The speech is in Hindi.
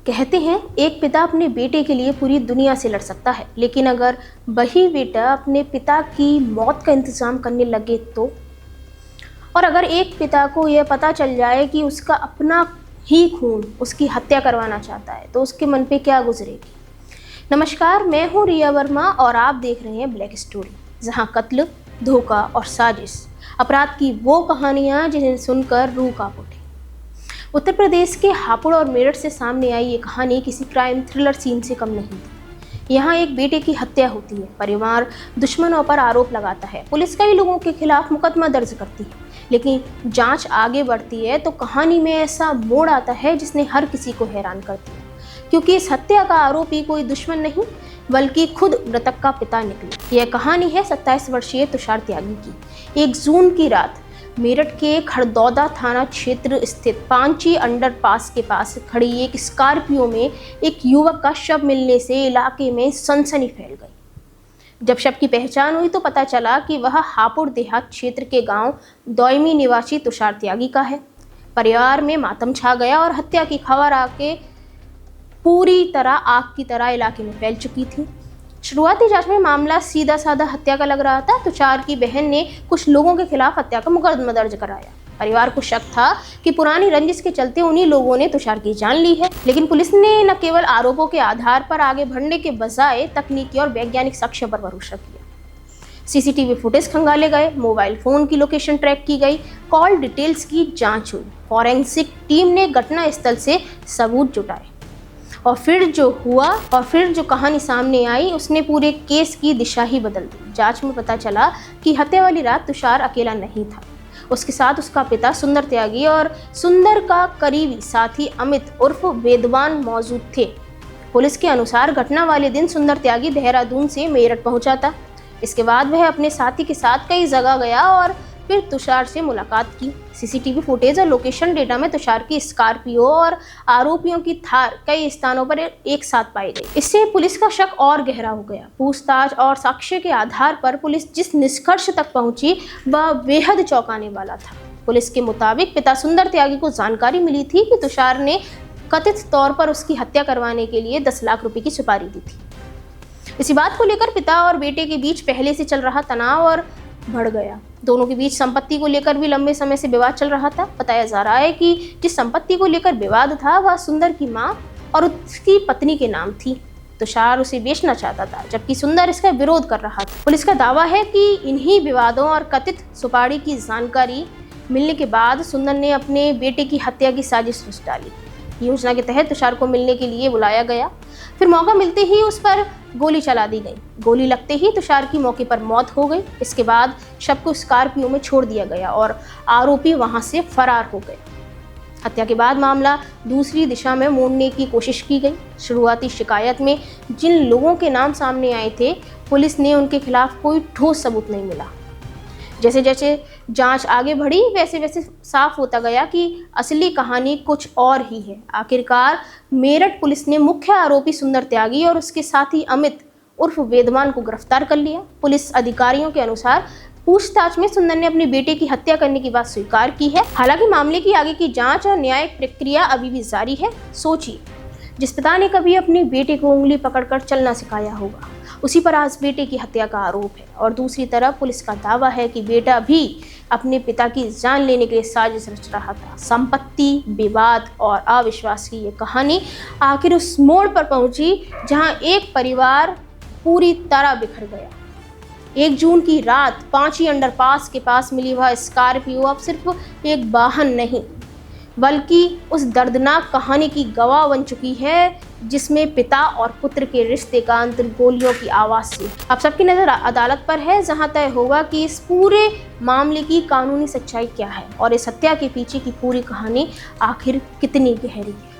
कहते हैं एक पिता अपने बेटे के लिए पूरी दुनिया से लड़ सकता है, लेकिन अगर वही बेटा अपने पिता की मौत का इंतजाम करने लगे तो, और अगर एक पिता को यह पता चल जाए कि उसका अपना ही खून उसकी हत्या करवाना चाहता है तो उसके मन पे क्या गुजरेगी। नमस्कार, मैं हूँ रिया वर्मा और आप देख रहे हैं ब्लैक स्टोरी, जहाँ कत्ल, धोखा और साजिश, अपराध की वो कहानियाँ जिन्हें सुनकर रूह कांप उठे। उत्तर प्रदेश के हापुड़ और मेरठ से सामने आई ये कहानी किसी क्राइम थ्रिलर सीन से कम नहीं थी। यहाँ एक बेटे की हत्या होती है, परिवार दुश्मनों पर आरोप लगाता है, पुलिस कई लोगों के खिलाफ मुकदमा दर्ज करती है, लेकिन जांच आगे बढ़ती है तो कहानी में ऐसा मोड़ आता है जिसने हर किसी को हैरान कर दिया, क्योंकि इस हत्या का आरोपी कोई दुश्मन नहीं बल्कि खुद मृतक का पिता निकला। यह कहानी है 27 वर्षीय तुषार त्यागी की। 1 जून की रात मेरठ के खड़दौदा थाना क्षेत्र स्थित पांची अंडरपास के पास खड़ी एक स्कॉर्पियो में एक युवक का शव मिलने से इलाके में सनसनी फैल गई। जब शव की पहचान हुई तो पता चला कि वह हापुड़ देहात क्षेत्र के गांव दौयमी निवासी तुषार त्यागी का है। परिवार में मातम छा गया और हत्या की खबर आके पूरी तरह आग की तरह इलाके में फैल चुकी थी। शुरुआती जांच में मामला सीधा साधा हत्या का लग रहा था। तुषार की बहन ने कुछ लोगों के खिलाफ हत्या का मुकदमा दर्ज कराया। परिवार को शक था कि पुरानी रंजिश के चलते उन्हीं लोगों ने तुषार की जान ली है, लेकिन पुलिस ने न केवल आरोपों के आधार पर आगे बढ़ने के बजाय तकनीकी और वैज्ञानिक साक्ष्य पर भरोसा किया। सीसीटीवी फुटेज खंगाले गए, मोबाइल फोन की लोकेशन ट्रैक की गई, कॉल डिटेल्स की जांच हुई, फॉरेंसिक टीम ने घटना स्थल से सबूत जुटाए और फिर जो कहानी सामने आई उसने पूरे केस की दिशा ही बदल दी। जांच में पता चला कि हत्या वाली रात तुषार अकेला नहीं था, उसके साथ उसका पिता सुंदर त्यागी और सुंदर का करीबी साथी अमित उर्फ वेदवान मौजूद थे। पुलिस के अनुसार घटना वाले दिन सुंदर त्यागी देहरादून से मेरठ पहुंचा था। इसके बाद वह अपने साथी के साथ कई जगह गया और फिर तुषार से मुलाकात की। सीसीटीवी फुटेज और लोकेशन डेटा में तुषार की स्कॉर्पियो और आरोपियों की थार कई स्थानों पर एक साथ पाई गई। इससे पुलिस का शक और गहरा हो गया। पूछताछ और साक्ष्य के आधार पर पुलिस जिस निष्कर्ष तक पहुंची वह बेहद चौंकाने वाला था। पुलिस के मुताबिक पिता सुंदर त्यागी को जानकारी मिली थी कि तुषार ने कथित तौर पर उसकी हत्या करवाने के लिए 10 लाख रुपए की सुपारी दी थी। इसी बात को लेकर पिता और बेटे के बीच पहले से चल रहा तनाव और बढ़ गया। दोनों के बीच संपत्ति को लेकर भी लंबे समय से विवाद चल रहा था। बताया जा रहा है कि जिस संपत्ति को लेकर विवाद था वह सुंदर की मां और उसकी पत्नी के नाम थी। तुषार उसे बेचना चाहता था, जबकि सुंदर इसका विरोध कर रहा था। पुलिस का दावा है कि इन्हीं विवादों और कथित सुपारी की जानकारी मिलने के बाद सुंदर ने अपने बेटे की हत्या की साजिश रच डाली। योजना के तहत तुषार को मिलने के लिए बुलाया गया, फिर मौका मिलते ही उस पर गोली चला दी गई। गोली लगते ही तुषार की मौके पर मौत हो गई। इसके बाद शव को स्कॉर्पियो में छोड़ दिया गया और आरोपी वहां से फरार हो गए। हत्या के बाद मामला दूसरी दिशा में मोड़ने की कोशिश की गई। शुरुआती शिकायत में जिन लोगों के नाम सामने आए थे, पुलिस ने उनके खिलाफ कोई ठोस सबूत नहीं मिला। जैसे जैसे जांच आगे बढ़ी वैसे वैसे साफ होता गया कि असली कहानी कुछ और ही है। आखिरकार मेरठ पुलिस ने मुख्य आरोपी सुंदर त्यागी और उसके साथी अमित उर्फ वेदवान को गिरफ्तार कर लिया। पुलिस अधिकारियों के अनुसार पूछताछ में सुंदर ने अपने बेटे की हत्या करने की बात स्वीकार की है। हालांकि मामले की आगे की जांच और न्यायिक प्रक्रिया अभी भी जारी है। सोचिए, जिस पिता ने कभी अपने बेटे को उंगली पकड़कर चलना सिखाया होगा, उसी पर आज बेटे की हत्या का आरोप है, और दूसरी तरफ पुलिस का दावा है कि बेटा भी अपने पिता की जान लेने के लिए साजिश रच रहा था। संपत्ति, विवाद और अविश्वास की ये कहानी आखिर उस मोड़ पर पहुंची जहां एक परिवार पूरी तरह बिखर गया। 1 जून की रात पांची अंडरपास के पास मिली वह स्कॉर्पियो अब सिर्फ एक वाहन नहीं बल्कि उस दर्दनाक कहानी की गवाह बन चुकी है, जिसमें पिता और पुत्र के रिश्ते का अंत गोलियों की आवाज से। अब सबकी नजर अदालत पर है, जहां तय होगा कि इस पूरे मामले की कानूनी सच्चाई क्या है और इस हत्या के पीछे की पूरी कहानी आखिर कितनी गहरी है।